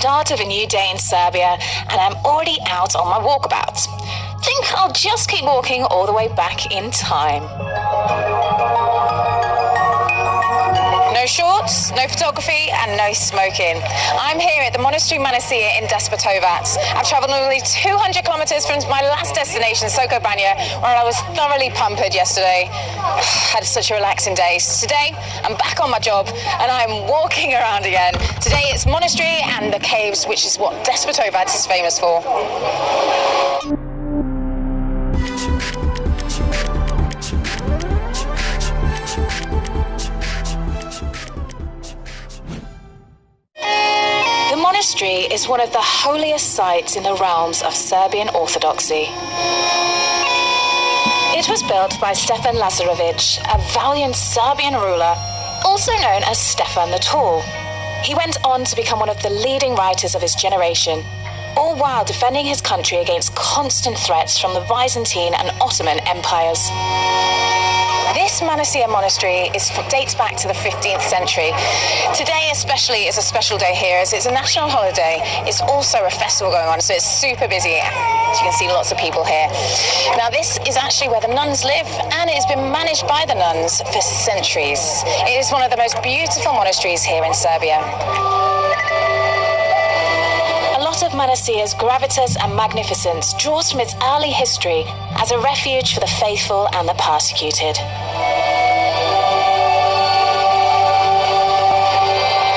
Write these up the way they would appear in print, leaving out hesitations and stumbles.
start of a new day in Serbia, and I'm already out on my walkabout. Think I'll just keep walking all the way back in time. No shorts, no photography, and no smoking. I'm here at the Monastery Manasija in Despotovac. I've travelled nearly 200 kilometres from my last destination, Soko Banja, where I was thoroughly pampered yesterday. Had such a relaxing day. So today, I'm back on my job, and I'm walking around again. Today it's monastery and the caves, which is what Despotovac is famous for. The monastery is one of the holiest sites in the realms of Serbian Orthodoxy. It was built by Stefan Lazarevic, a valiant Serbian ruler, also known as Stefan the Tall. He went on to become one of the leading writers of his generation, all while defending his country against constant threats from the Byzantine and Ottoman empires. This Manasija monastery dates back to the 15th century. Today especially is a special day here as it's a national holiday. It's also a festival going on, so it's super busy. As you can see, lots of people here. Now this is actually where the nuns live, and it has been managed by the nuns for centuries. It is one of the most beautiful monasteries here in Serbia. A lot of Manasija's gravitas and magnificence draws from its early history as a refuge for the faithful and the persecuted.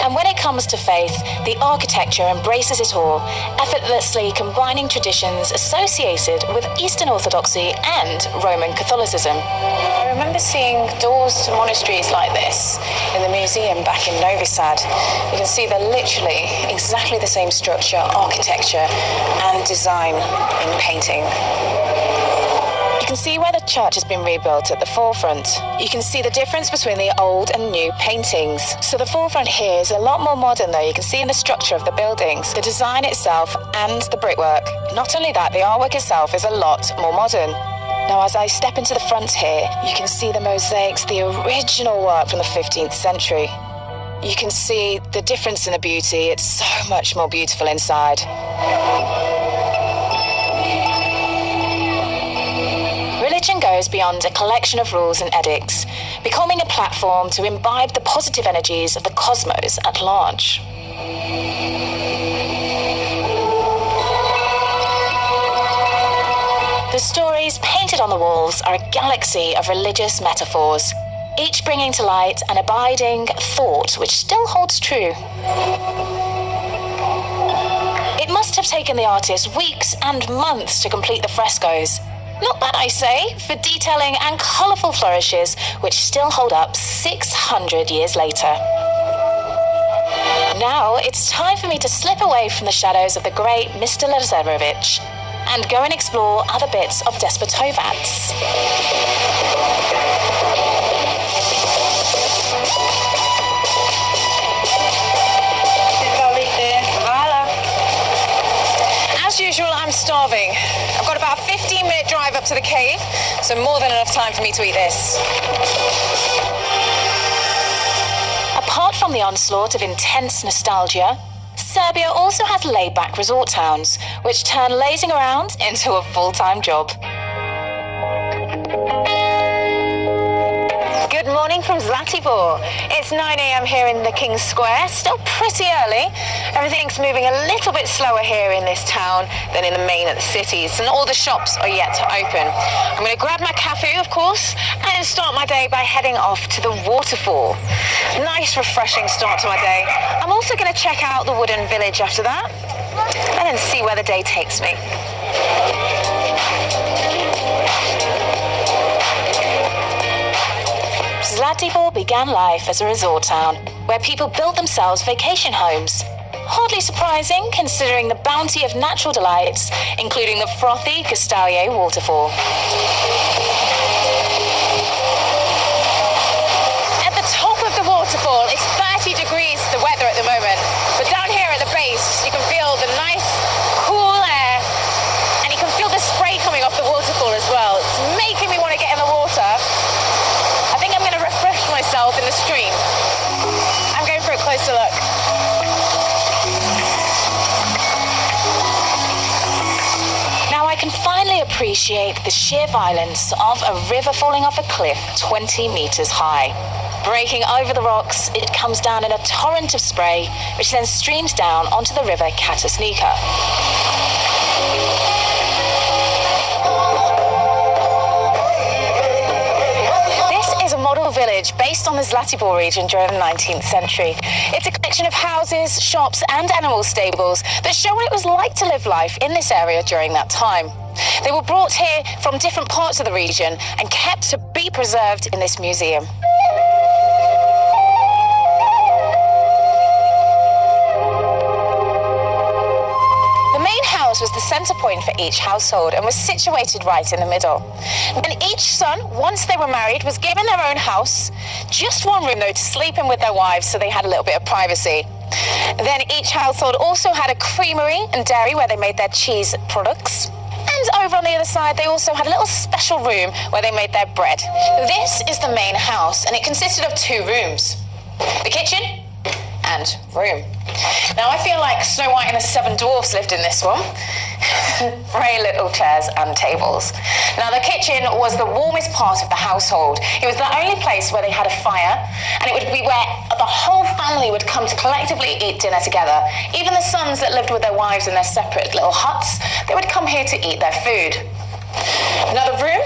And when it comes to faith, the architecture embraces it all, effortlessly combining traditions associated with Eastern Orthodoxy and Roman Catholicism. I remember seeing doors to monasteries like this in the museum back in Novi Sad. You can see they're literally exactly the same structure, architecture, and design in painting. You can see where the church has been rebuilt at the forefront. You can see the difference between the old and new paintings. So the forefront here is a lot more modern though. You can see in the structure of the buildings, the design itself and the brickwork. Not only that, the artwork itself is a lot more modern. Now as I step into the front here, you can see the mosaics, the original work from the 15th century. You can see the difference in the beauty. It's so much more beautiful inside. Religion goes beyond a collection of rules and edicts, becoming a platform to imbibe the positive energies of the cosmos at large. The stories painted on the walls are a galaxy of religious metaphors, each bringing to light an abiding thought which still holds true. It must have taken the artist weeks and months to complete the frescoes. Not bad, I say, for detailing and colourful flourishes which still hold up 600 years later. Now it's time for me to slip away from the shadows of the great Mr. Lazarevic and go and explore other bits of Despotovac. As usual, I'm starving. I've got about a 15-minute drive up to the cave, so more than enough time for me to eat this. Apart from the onslaught of intense nostalgia, Serbia also has laid-back resort towns, which turn lazing around into a full-time job. Good morning from Zlatibor. It's 9 a.m. here in the King's Square, still pretty early. Everything's moving a little bit slower here in this town than in the main cities, and all the shops are yet to open. I'm going to grab my cafe, of course, and start my day by heading off to the waterfall. Nice, refreshing start to my day. I'm also going to check out the wooden village after that, and then see where the day takes me. Zlatibor began life as a resort town, where people built themselves vacation homes. Hardly surprising considering the bounty of natural delights, including the frothy Kastalje waterfall. At the top of the waterfall, it's 30 degrees the weather at the moment, but down here at the base, you can feel the nice, cool air, and you can feel the spray coming off the waterfall as well. It's making me want to get in the water. I think I'm going to refresh myself in the stream. I'm going for a closer look. appreciate the sheer violence of a river falling off a cliff 20 meters high. Breaking over the rocks, it comes down in a torrent of spray, which then streams down onto the river Katusnika. Model village based on the Zlatibor region during the 19th century. It's a collection of houses, shops and animal stables that show what it was like to live life in this area during that time. They were brought here from different parts of the region and kept to be preserved in this museum. Was the center point for each household and was situated right in the middle. And each son, once they were married, was given their own house, just one room though to sleep in with their wives, so they had a little bit of privacy. Then each household also had a creamery and dairy where they made their cheese products. And over on the other side, they also had a little special room where they made their bread. This is the main house, and it consisted of 2 rooms: the kitchen and room. Now I feel like Snow White and the 7 Dwarfs lived in this one. Very little chairs and tables. Now the kitchen was the warmest part of the household. It was the only place where they had a fire, and it would be where the whole family would come to collectively eat dinner together. Even the sons that lived with their wives in their separate little huts, they would come here to eat their food. Now the room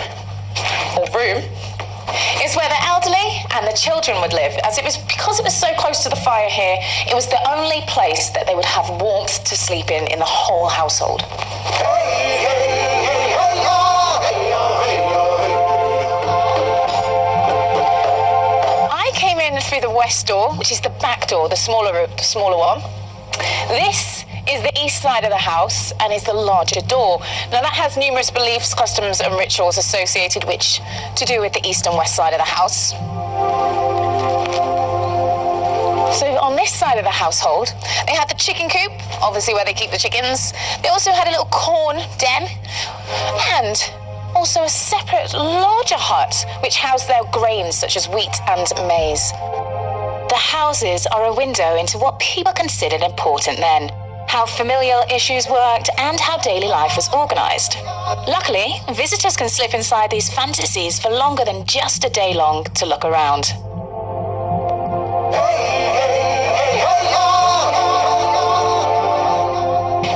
is where the elderly and the children would live, as because it was so close to the fire here, it was the only place that they would have warmth to sleep in the whole household. I came in through the west door, which is the back door, the smaller one. This is the east side of the house and is the larger door. Now that has numerous beliefs, customs and rituals associated to do with the east and west side of the house. So on this side of the household, they had the chicken coop, obviously where they keep the chickens. They also had a little corn den and also a separate larger hut which housed their grains such as wheat and maize. The houses are a window into what people considered important then, how familial issues worked, and how daily life was organized. Luckily, visitors can slip inside these fantasies for longer than just a day long to look around.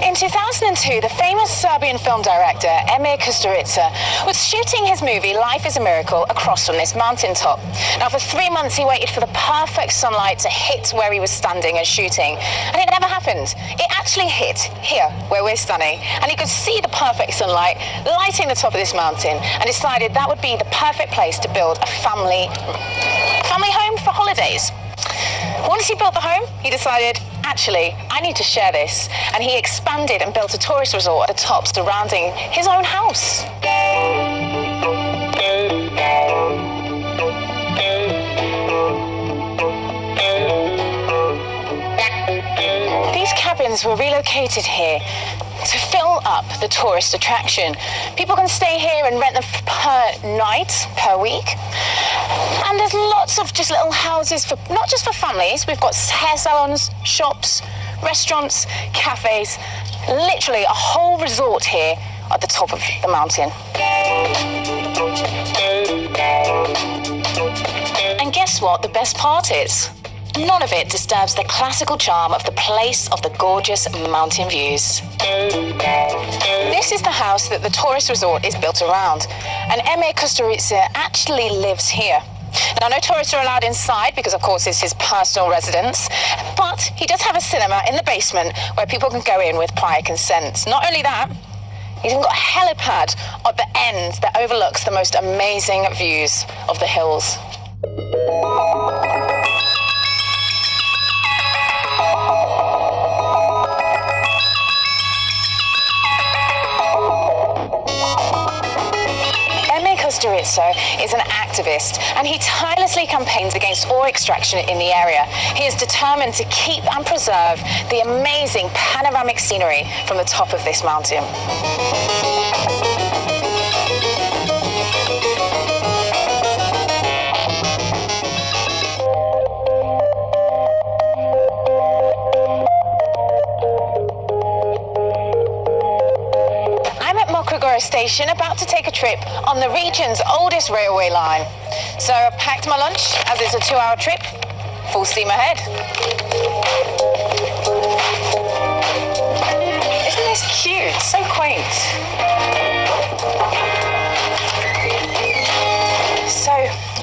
In 2002, the famous Serbian film director Emir Kusturica was shooting his movie Life is a Miracle across from this mountaintop. Now for 3 months he waited for the perfect sunlight to hit where he was standing and shooting, and it never happened. It actually hit here where we're standing, and he could see the perfect sunlight lighting the top of this mountain, and decided that would be the perfect place to build a family home for holidays. Once he built the home, he decided, actually, I need to share this, and he expanded and built a tourist resort at the top surrounding his own house. These cabins were relocated here to fill up the tourist attraction. People can stay here and rent them per night, per week. And there's lots of just little houses for, not just for families, we've got hair salons, shops, restaurants, cafes, literally a whole resort here at the top of the mountain. And guess what the best part is? None of it disturbs the classical charm of the place of the gorgeous mountain views. This is the house that the tourist resort is built around, and Emir Kusturica actually lives here. Now, no tourists are allowed inside because, of course, it's his personal residence, but he does have a cinema in the basement where people can go in with prior consent. Not only that, he's even got a helipad at the end that overlooks the most amazing views of the hills. Kusturica is an activist, and he tirelessly campaigns against ore extraction in the area. He is determined to keep and preserve the amazing panoramic scenery from the top of this mountain. Mokogoro station, about to take a trip on the region's oldest railway line. So I packed my lunch, as it's a 2-hour trip. Full steam ahead. Isn't this cute? So quaint. So,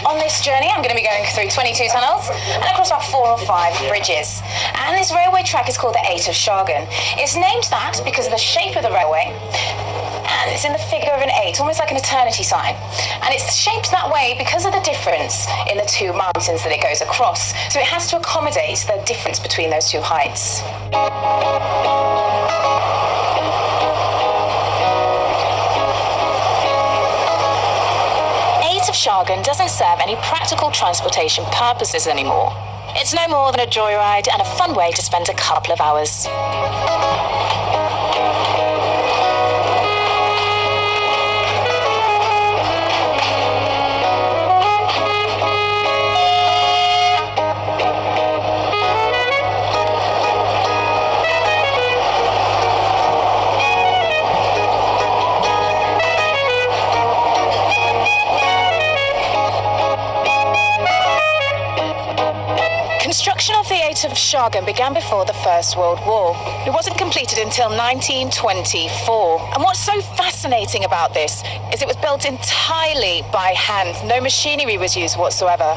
on this journey, I'm going to be going through 22 tunnels and across about 4 or 5 bridges. And this railway track is called the 8 of Shargan. It's named that because of the shape of the railway. And it's in the figure of an 8, almost like an eternity sign. And it's shaped that way because of the difference in the 2 mountains that it goes across. So it has to accommodate the difference between those 2 heights. Shargan doesn't serve any practical transportation purposes anymore. It's no more than a joyride and a fun way to spend a couple of hours. Construction of the 8 of Shargan began before the First World War. It wasn't completed until 1924. And what's so fascinating about this is it was built entirely by hand. No machinery was used whatsoever.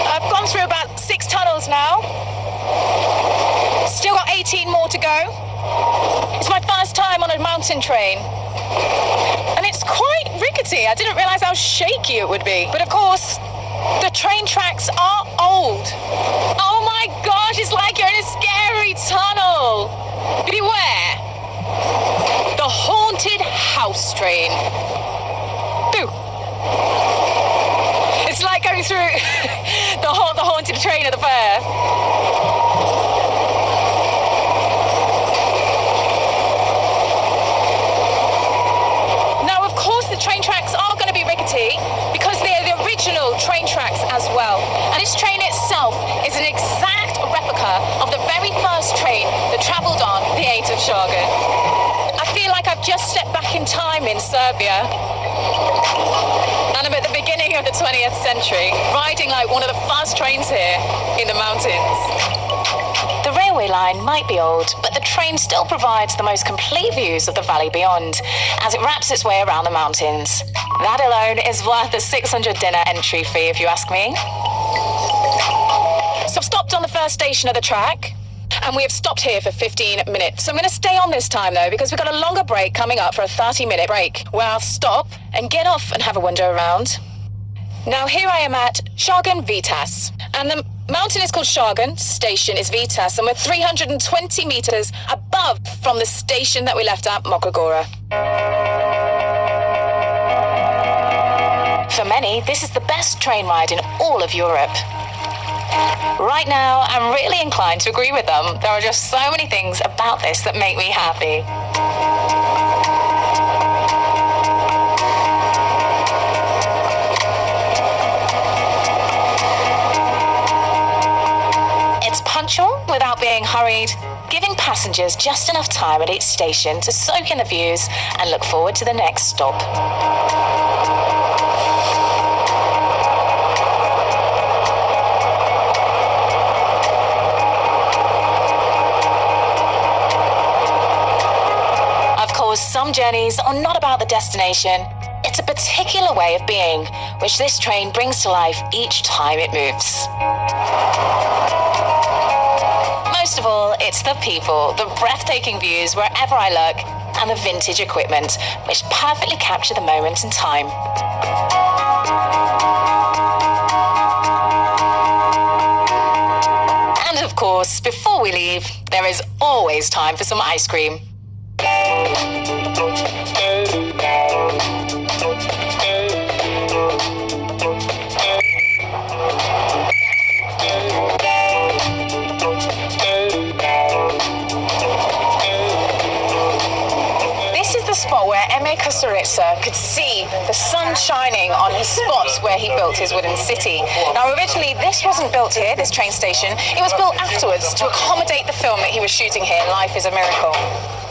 I've gone through about 6 tunnels now. Still got 18 more to go. It's my first time on a mountain train. And it's quite rickety. I didn't realise how shaky it would be. But of course, the train tracks are old. Oh my gosh, it's like you're in a scary tunnel. Beware. The haunted house train. Boo. It's like going through the haunted train at the fair. The train tracks are going to be rickety because they're the original train tracks as well. And this train itself is an exact replica of the very first train that travelled on the 8 of Shargan. I feel like I've just stepped back in time in Serbia. And I'm at the beginning of the 20th century, riding like one of the first trains here in the mountains. The railway line might be old, but the train still provides the most complete views of the valley beyond, as it wraps its way around the mountains. That alone is worth the 600 dinner entry fee, if you ask me. So I've stopped on the first station of the track, and we have stopped here for 15 minutes. So I'm going to stay on this time, though, because we've got a longer break coming up for a 30-minute break, where I'll stop and get off and have a wander around. Now, here I am at Shargan Vitas, and the mountain is called Shargan, station is Vitas, and we're 320 meters above from the station that we left at Mokogoro. For many, this is the best train ride in all of Europe. Right now, I'm really inclined to agree with them. There are just so many things about this that make me happy. Punctual without being hurried, giving passengers just enough time at each station to soak in the views and look forward to the next stop. Of course, some journeys are not about the destination. It's a particular way of being, which this train brings to life each time it moves. Most of all, it's the people, the breathtaking views wherever I look, and the vintage equipment, which perfectly capture the moment in time. And of course, before we leave, there is always time for some ice cream. Spot where Eme Kusturica could see the sun shining on his spots where he built his wooden city. Now, originally, this wasn't built here, this train station. It was built afterwards to accommodate the film that he was shooting here, Life is a Miracle.